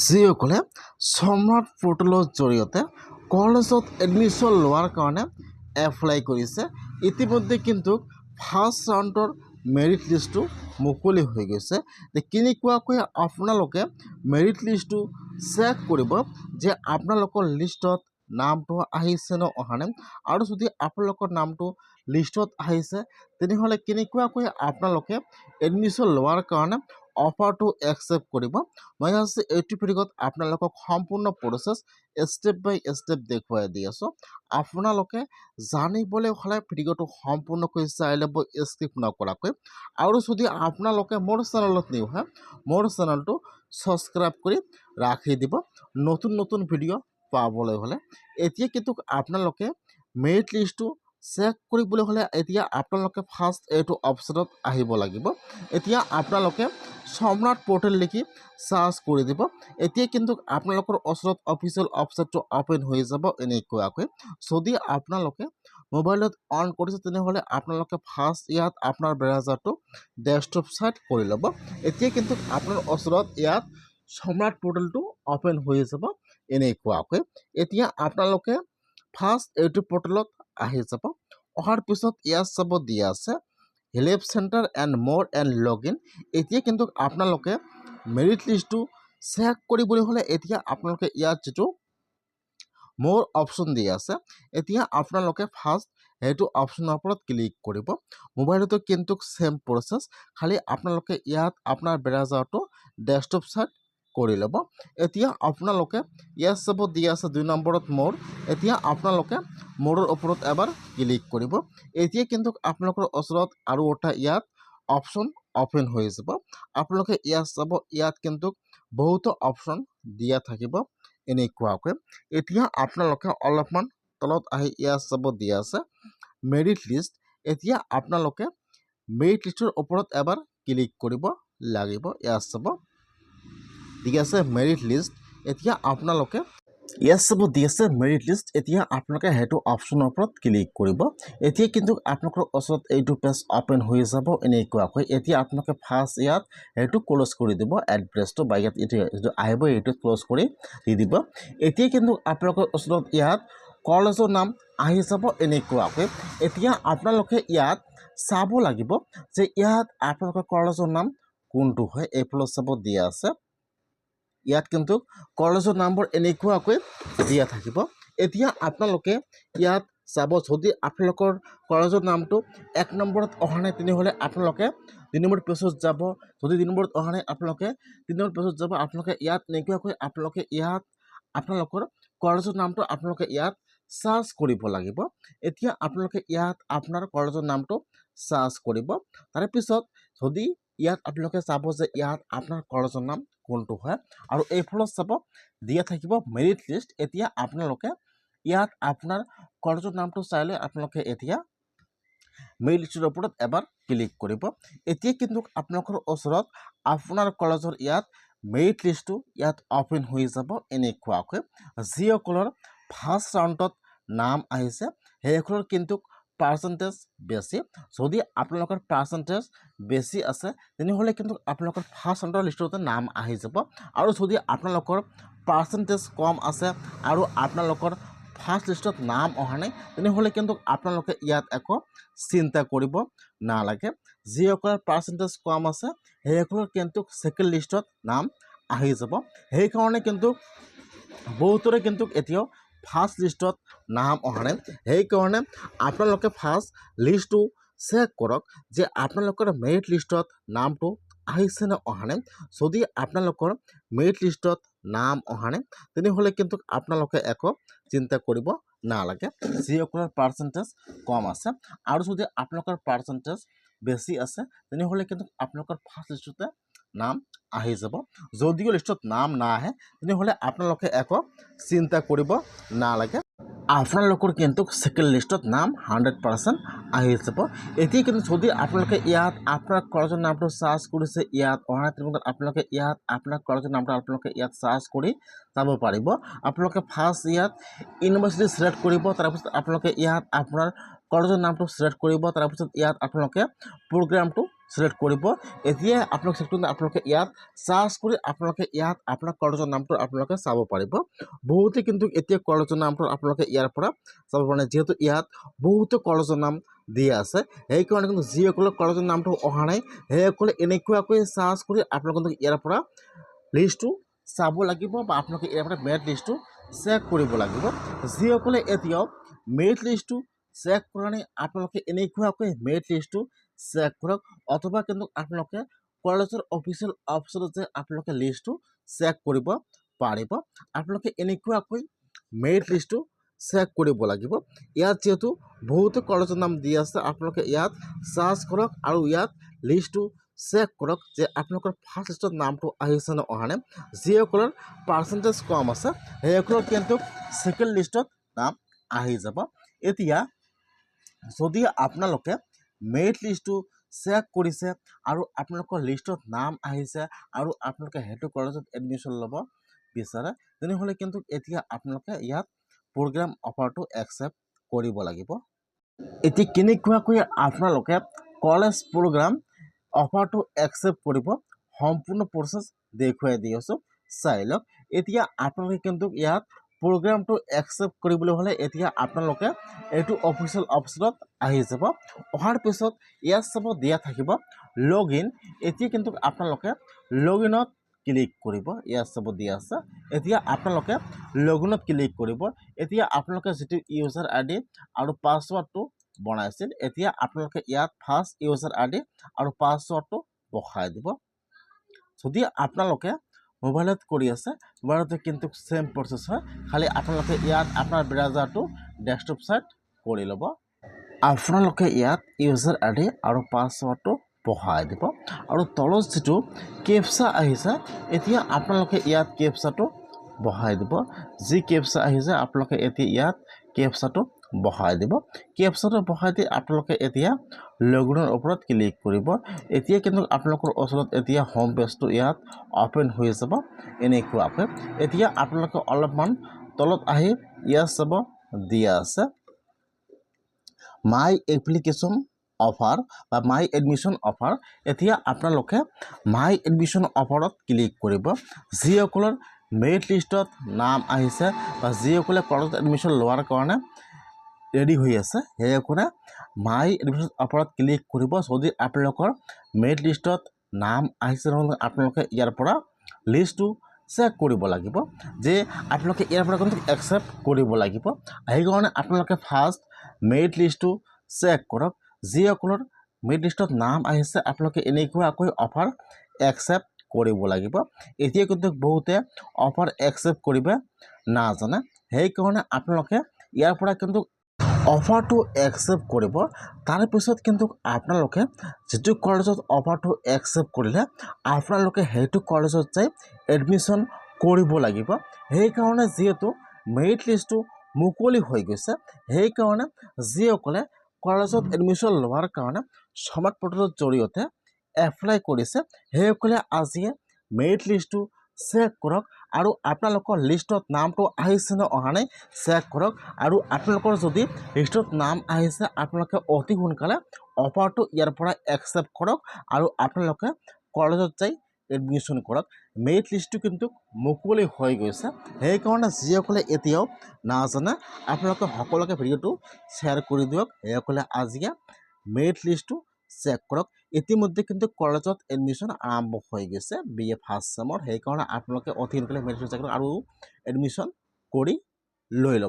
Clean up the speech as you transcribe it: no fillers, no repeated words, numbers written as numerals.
যিসকলে সম্ৰাট পোৰ্টেলৰ জৰিয়তে কলেজত এডমিশ্যন লোৱাৰ কাৰণে এপ্লাই কৰিছে ইতিমধ্যে কিন্তু ফাৰ্ষ্ট ৰাউণ্ডৰ মেৰিট লিষ্টটো মুকলি হৈ গৈছে। কেনেকুৱাকৈ আপোনালোকে মেৰিট লিষ্টটো চেক কৰিব যে আপোনালোকৰ লিষ্টত নামটো আহিছে নে অহা নাই, আৰু যদি আপোনালোকৰ নামটো লিষ্টত আহিছে তেনেহ'লে কেনেকুৱাকৈ আপোনালোকে এডমিশ্যন লোৱাৰ কাৰণে অফাৰটো একচেপ্ট কৰিব। মই আজি এইটো ভিডিঅ'ত আপোনালোকক সম্পূৰ্ণ প্ৰচেছ ষ্টেপ বাই ষ্টেপ দেখুৱাই দি আছোঁ। আপোনালোকে জানিবলৈ হ'লে ভিডিঅ'টো সম্পূৰ্ণকৈ চাই ল'ব স্কিপ নকৰাকৈ। আৰু যদি আপোনালোকে মোৰ চেনেলত নিউ হয় মোৰ চেনেলটো ছাবস্ক্ৰাইব কৰি ৰাখি দিব নতুন নতুন ভিডিঅ' পাবলৈ হ'লে। এতিয়া কিন্তু আপোনালোকে মেৰিট লিষ্টটো চেক কৰিবলৈ হ'লে এতিয়া আপোনালোকে ফাৰ্ষ্ট এইটো অপশ্যনত আহিব লাগিব। এতিয়া আপোনালোকে সম্ৰাট পোৰ্টেল লিখি চাৰ্চ কৰি দিব। এতিয়া কিন্তু আপোনালোকৰ ওচৰত অফিচিয়েল ৱেবছাইটটো অপেন হৈ যাব এনেকুৱাকৈ। যদি আপোনালোকে মোবাইলত অন কৰিছে তেনেহ'লে আপোনালোকে ফাৰ্ষ্ট ইয়াত আপোনাৰ ব্ৰাউজাৰটো ডেস্কটপ ছাইড কৰি ল'ব। এতিয়া কিন্তু আপোনাৰ ওচৰত ইয়াত সম্ৰাট পোৰ্টেলটো অপেন হৈ যাব এনেকুৱাকৈ। এতিয়া আপোনালোকে ফাৰ্ষ্ট এইটো পোৰ্টেলত আহি যাব। অহাৰ পিছত ইয়াত চাব দিয়া আছে হেল্প চেণ্টাৰ এণ্ড মোৰ এণ্ড লগ ইন। এতিয়া কিন্তু আপোনালোকে মেৰিট লিষ্টটো চেক কৰিবলৈ হ'লে এতিয়া আপোনালোকে ইয়াত যিটো মোৰ অপশ্যন দিয়া আছে এতিয়া আপোনালোকে ফাৰ্ষ্ট সেইটো অপশ্যনৰ ওপৰত ক্লিক কৰিব। মোবাইলতো কিন্তু ছেম প্ৰচেছ, খালি আপোনালোকে ইয়াত আপোনাৰ ব্ৰাউজাৰটো ডেস্কটপ ছাইড কৰি ল'ব। এতিয়া আপোনালোকে ইয়াত চাব দিয়া আছে 2 নম্বৰত মোৰ। এতিয়া আপোনালোকে মোৰৰ ওপৰত এবাৰ ক্লিক কৰিব। এতিয়া কিন্তু আপোনালোকৰ ওচৰত আৰু এটা ইয়াত অপশ্যন অপেন হৈ যাব। আপোনালোকে ইয়াত চাব, ইয়াত কিন্তু বহুতো অপশ্যন দিয়া থাকিব এনেকুৱাকৈ। এতিয়া আপোনালোকে অলপমান তলত আহি ইয়াত চাব দিয়া আছে মেৰিট লিষ্ট। এতিয়া আপোনালোকে মেৰিট লিষ্টৰ ওপৰত এবাৰ ক্লিক কৰিব লাগিব। ইয়াত চাব ঠিক আছে মেৰিট লিষ্ট। এতিয়া আপোনালোকে ইয়াত চাব দি আছে মেৰিট লিষ্ট। এতিয়া আপোনালোকে সেইটো অপশ্যনৰ ওপৰত ক্লিক কৰিব। এতিয়া কিন্তু আপোনালোকৰ ওচৰত এইটো পেজ অপেন হৈ যাব এনেকুৱাকৈ। এতিয়া আপোনালোকে ফাৰ্ষ্ট ইয়াত সেইটো ক্ল'জ কৰি দিব এড্ৰেছটো, বা ইয়াত এইটো আহিব এইটো ক্ল'জ কৰি দি দিব। এতিয়া কিন্তু আপোনালোকৰ ওচৰত ইয়াত কলেজৰ নাম আহি যাব এনেকুৱাকৈ। এতিয়া আপোনালোকে ইয়াত চাব লাগিব যে ইয়াত আপোনালোকৰ কলেজৰ নাম কোনটো হয়। এইফালে চাব দিয়া আছে ইয়াত কিন্তু কলেজৰ নামবোৰ এনেকুৱাকৈ দিয়া থাকিব। এতিয়া আপোনালোকে ইয়াত চাব, যদি আপোনালোকৰ কলেজৰ নামটো 1 নম্বৰত অহা নাই তেনেহ'লে আপোনালোকে 2 নম্বৰ পেজত যাব। যদি 2 নম্বৰত অহা নাই আপোনালোকে 3 নম্বৰ পেজত যাব। আপোনালোকে ইয়াত এনেকুৱাকৈ আপোনালোকে ইয়াত আপোনালোকৰ কলেজৰ নামটো আপোনালোকে ইয়াত চাৰ্চ কৰিব লাগিব। এতিয়া আপোনালোকে ইয়াত আপোনাৰ কলেজৰ নামটো চাৰ্চ কৰিব। তাৰপিছত যদি ইয়াত আপোনালোকে চাব যে ইয়াত আপোনাৰ কলেজৰ নাম কোনটো হয়, আৰু এইফালে চাব দিয়া থাকিব মেৰিট লিষ্ট। এতিয়া আপোনালোকে ইয়াত আপোনাৰ কলেজৰ নামটো চাই লৈ আপোনালোকে এতিয়া মেৰিট লিষ্টৰ ওপৰত এবাৰ ক্লিক কৰিব। এতিয়া কিন্তু আপোনালোকৰ ওচৰত আপোনাৰ কলেজৰ ইয়াত মেৰিট লিষ্টটো ইয়াত অপেন হৈ যাব এনেকুৱাকৈ। যিসকলৰ ফাৰ্ষ্ট ৰাউণ্ডত নাম আহিছে সেইসকলৰ কিন্তু পাৰ্চেণ্টেজ বেছি। যদি আপোনালোকৰ পাৰ্চেণ্টেজ বেছি আছে তেনেহ'লে কিন্তু আপোনালোকৰ ফাৰ্ষ্ট ৰাউণ্ডৰ লিষ্টতে নাম আহি যাব। আৰু যদি আপোনালোকৰ পাৰ্চেণ্টেজ কম আছে আৰু আপোনালোকৰ ফাৰ্ষ্ট লিষ্টত নাম অহা নাই তেনেহ'লে কিন্তু আপোনালোকে ইয়াত একো চিন্তা কৰিব নালাগে। যিসকলৰ পাৰ্চেণ্টেজ কম আছে সেইসকলৰ কিন্তু ছেকেণ্ড লিষ্টত নাম আহি যাব। সেইকাৰণে কিন্তু বহুতৰে কিন্তু এতিয়াও ফাৰ্ষ্ট লিষ্টত নাম অহা নাই। সেইকাৰণে আপোনালোকে ফাৰ্ষ্ট লিষ্টটো চেক কৰক যে আপোনালোকৰ মেৰিট লিষ্টত নামটো আহিছে নে অহা নাই। যদি আপোনালোকৰ মেৰিট লিষ্টত নাম অহা নাই তেনেহ'লে কিন্তু আপোনালোকে একো চিন্তা কৰিব নালাগে। যিসকলৰ পাৰ্চেণ্টেজ কম আছে আৰু যদি আপোনালোকৰ পাৰ্চেণ্টেজ বেছি আছে তেনেহ'লে কিন্তু আপোনালোকৰ ফাৰ্ষ্ট লিষ্টতে নাম আহি যাব। যদিও লিষ্টত নাম নাহে তেনেহ'লে আপোনালোকে একো চিন্তা কৰিব নালাগে। আপোনালোকৰ কিন্তু ছেকেণ্ড লিষ্টত নাম 100% আহি যাব। এতিয়া কিন্তু যদি আপোনালোকে ইয়াত আপোনাৰ কলেজৰ নামটো চাৰ্চ কৰিছে ইয়াত অহা নাই তেনেহ'লে আপোনালোকে ইয়াত আপোনাৰ কলেজৰ নামটো আপোনালোকে ইয়াত চাৰ্চ কৰি চাব পাৰিব। আপোনালোকে ফাৰ্ষ্ট ইয়াত ইউনিভাৰ্চিটি ছিলেক্ট কৰিব, তাৰপিছত আপোনালোকে ইয়াত আপোনাৰ কলেজৰ নামটো ছিলেক্ট কৰিব, তাৰপিছত ইয়াত আপোনালোকে প্ৰগ্ৰামটো সিলেক্ট কৰিব। এতিয়া আপোনালোক চেকটো আপোনালোকে ইয়াত চাৰ্চ কৰি আপোনালোকে ইয়াত আপোনাৰ কলেজৰ নামটো আপোনালোকে চাব পাৰিব। বহুতে কিন্তু এতিয়া কলেজৰ নামটো আপোনালোকে ইয়াৰ পৰা চাব পৰা নাই, যিহেতু ইয়াত বহুতো কলেজৰ নাম দিয়া আছে। সেইকাৰণে কিন্তু যিসকলৰ কলেজৰ নামটো অহা নাই সেইসকলে এনেকুৱাকৈ চাৰ্চ কৰি আপোনালোকে ইয়াৰ পৰা লিষ্টটো চাব লাগিব বা আপোনালোকে ইয়াৰ পৰা মেৰিট লিষ্টটো চেক কৰিব লাগিব। যিসকলে এতিয়াও মেৰিট লিষ্টটো চেক কৰা নাই আপোনালোকে এনেকুৱাকৈ মেৰিট লিষ্টটো চেক কৰক, অথবা কিন্তু আপোনালোকে কলেজৰ অফিচিয়েল ৱেবছাইটত যে আপোনালোকে লিষ্টটো চেক কৰিব পাৰিব। আপোনালোকে এনেকুৱাকৈ মেৰিট লিষ্টটো চেক কৰিব লাগিব। ইয়াত যিহেতু বহুতো কলেজৰ নাম দি আছে, আপোনালোকে ইয়াত চাৰ্চ কৰক আৰু ইয়াত লিষ্টটো চেক কৰক যে আপোনালোকৰ ফাৰ্ষ্ট লিষ্টত নামটো আহিছে নে অহা নাই। যিসকলৰ পাৰ্চেণ্টেজ কম আছে সেইসকলৰ কিন্তু ছেকেণ্ড লিষ্টত নাম আহি যাব। এতিয়া যদি আপোনালোকে মেৰিট লিষ্টটো চেক কৰিছে আৰু আপোনালোকৰ লিষ্টত নাম আহিছে আৰু আপোনালোকে সেইটো কলেজত এডমিশ্যন ল'ব বিচাৰে, তেনেহ'লে কিন্তু এতিয়া আপোনালোকে ইয়াত প্ৰগ্ৰাম অফাৰটো একচেপ্ট কৰিব লাগিব। এতিয়া কেনেকুৱাকৈ আপোনালোকে কলেজ প্ৰগ্ৰাম অফাৰটো একচেপ্ট কৰিব সম্পূৰ্ণ প্ৰচেছ দেখুৱাই দি আছোঁ, চাই লওক। এতিয়া আপোনালোকে কিন্তু ইয়াত প্ৰগ্ৰামটো একচেপ্ট কৰিবলৈ হ'লে এতিয়া আপোনালোকে এইটো অফিচিয়েল ৱেবছাইটত আহি যাব। অহাৰ পিছত ইয়াত চাব দিয়া থাকিব লগ ইন। এতিয়া কিন্তু আপোনালোকে লগ ইনত ক্লিক কৰিব, ইয়াত চাব দিয়া আছে। এতিয়া আপোনালোকে লগ ইনত ক্লিক কৰিব। এতিয়া আপোনালোকে যিটো ইউজাৰ আই ডি আৰু পাছৱাৰ্ডটো বনাইছিল, এতিয়া আপোনালোকে ইয়াত ফাৰ্ষ্ট ইউজাৰ আই ডি আৰু পাছৱাৰ্ডটো বহাই দিব। যদি আপোনালোকে মোবাইলত কৰি আছে, মোবাইলতে কিন্তু ছেম প্ৰচেছ হয়, খালি আপোনালোকে ইয়াত আপোনাৰ ব্ৰাউজাৰটো ডেস্কটপ ছাইড কৰি ল'ব। আপোনালোকে ইয়াত ইউজাৰ আই ডি আৰু পাছৱাৰ্ডটো বহাই দিব আৰু তলত যিটো কেপচা আহিছে এতিয়া আপোনালোকে ইয়াত কেপচাটো বহাই দিব। যি কেপচা আহিছে আপোনালোকে এতিয়া ইয়াত কেপচাটো বহাই দিব। কেপচাটো বহাই দি আপোনালোকে এতিয়া লগ ইনৰ ওপৰত ক্লিক কৰিব। এতিয়া কিন্তু আপোনালোকৰ ওচৰত এতিয়া হোম পেজটো ইয়াত অপেন হৈ যাব এনেকুৱাকৈ। এতিয়া আপোনালোকে অলপমান তলত আহি ইয়াত চাব দিয়া আছে মাই এপ্লিকেশ্যন অফাৰ বা মাই এডমিশ্যন অফাৰ। এতিয়া আপোনালোকে মাই এডমিশ্যন অফাৰত ক্লিক কৰিব। যিসকলৰ মেৰিট লিষ্টত নাম আহিছে বা যিসকলে কলেজত এডমিশ্যন লোৱাৰ কাৰণে ৰেডি হৈ আছে সেইসকলে মাই এডমিশ্যন অফাৰত ক্লিক কৰিব। যদি আপোনালোকৰ মেৰিট লিষ্টত নাম আহিছে নহ'লে আপোনালোকে ইয়াৰ পৰা লিষ্টটো চেক কৰিব লাগিব যে আপোনালোকে ইয়াৰ পৰা কিন্তু একচেপ্ট কৰিব লাগিব। সেইকাৰণে আপোনালোকে ফাৰ্ষ্ট মেৰিট লিষ্টটো চেক কৰক। যিসকলৰ মেৰিট লিষ্টত নাম আহিছে আপোনালোকে এনেকুৱাকৈ অফাৰ একচেপ্ট কৰিব লাগিব। এতিয়া কিন্তু বহুতে অফাৰ একচেপ্ট কৰিব নাজানে, সেইকাৰণে আপোনালোকে ইয়াৰ পৰা কিন্তু অফাৰটো একচেপ্ট কৰিব। তাৰপিছত কিন্তু আপোনালোকে যিটো কলেজত অফাৰটো একচেপ্ট কৰিলে আপোনালোকে সেইটো কলেজত যাই এডমিশ্যন কৰিব লাগিব। সেইকাৰণে যিহেতু মেৰিট লিষ্টটো মুকলি হৈ গৈছে, সেইকাৰণে যিসকলে কলেজত এডমিশ্যন লোৱাৰ কাৰণে স্মাৰ্ট পৰ্টেলৰ জৰিয়তে এপ্লাই কৰিছে সেইসকলে আজিয়ে মেৰিট লিষ্টটো চেক কৰক আৰু আপোনালোকৰ লিষ্টত নামটো আহিছে নে অহা নাই চেক কৰক। আৰু আপোনালোকৰ যদি লিষ্টত নাম আহিছে আপোনালোকে অতি সোনকালে অফাৰটো ইয়াৰ পৰা একচেপ্ট কৰক আৰু আপোনালোকে কলেজত যাই এডমিশ্যন কৰক। মেৰিট লিষ্টটো কিন্তু মুকলি হৈ গৈছে, সেইকাৰণে যিসকলে এতিয়াও নাজানে আপোনালোকে সকলোকে ভিডিঅ'টো শ্বেয়াৰ কৰি দিয়ক। সেইসকলে আজিয়ে মেৰিট লিষ্টটো চেক কৰক। ইতিমধ্যে কিন্তু কলেজত এডমিশ্যন আৰম্ভ হৈ গৈছে BA ফাৰ্ষ্ট ছেমৰ, সেইকাৰণে আপোনালোকে অতি সোনকালে মেৰিট লিষ্ট চেক কৰক আৰু এডমিশ্যন কৰি লৈ ল'ব।